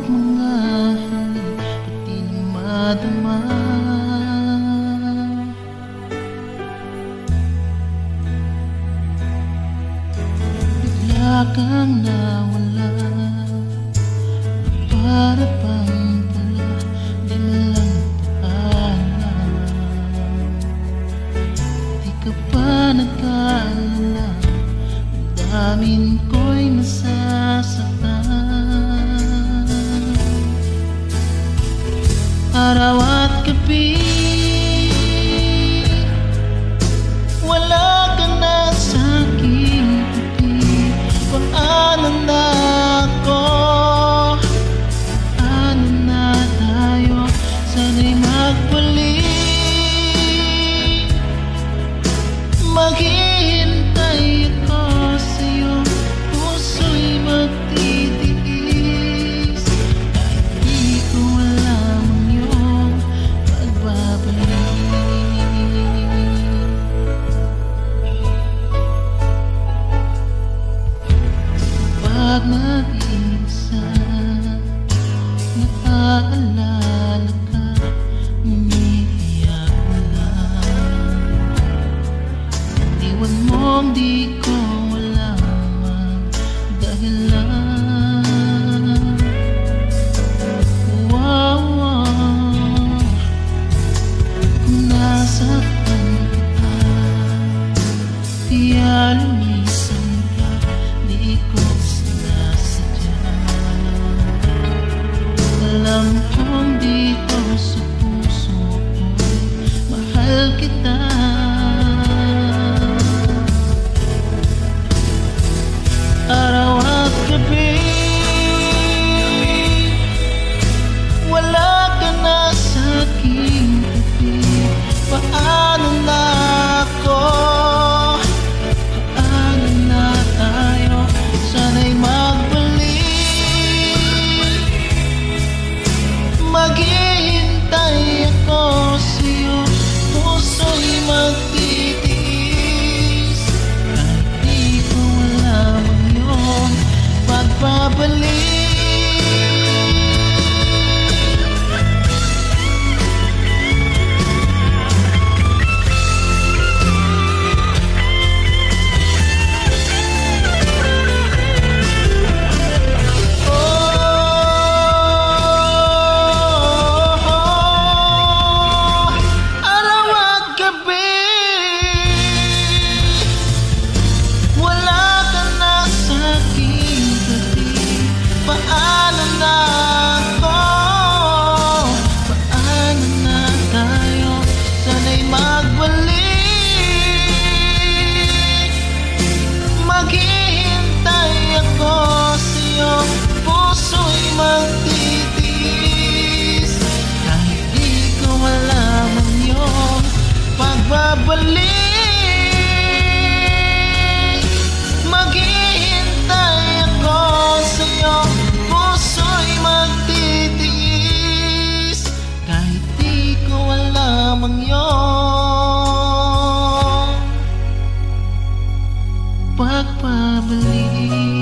mga hangin, pati na madama. Bigla kang nawala, para bang pala di mo lang paalam. Di ka pa nag-aalala, ang damin ko'y nasasaktan. Araw at gabi, wala ka na sa'king tabi. Paano na ako? Paano na tayo? Sana'y magbalik. Maghihintay ako sa'yo, puso'y magtitiis. Kahit di ko alam ang iyong pagbabalik. Pag nag-iisa, naaalala ka, umiiyak mo lang. Iwan mong di ko alam ang dahilan. Wow, kung nasaktan kita, kaya lumisan ka, di ko sinasadya. Alam kong dito sa puso ko'y mahal kita. Araw at gabi, wala ka na sa'king tabi. Paano na ako? Paano na tayo? Sana'y magbalik. Maghihintay ako sa'yo, puso'y magtitiis. Kahit di ko alam ang iyong pagbabalik. Araw at gabi, wala ka na sa'king tabi. Paano na ako? Paano na tayo? Sana'y magbalik. Maghihintay ako sa'yo, puso'y magtitiis. Kahit di ko alam ang iyong pagbabalik. Maghihintay ako sa'yo, puso'y magtitiis. Kahit di ko alam ang iyong pagbabalik.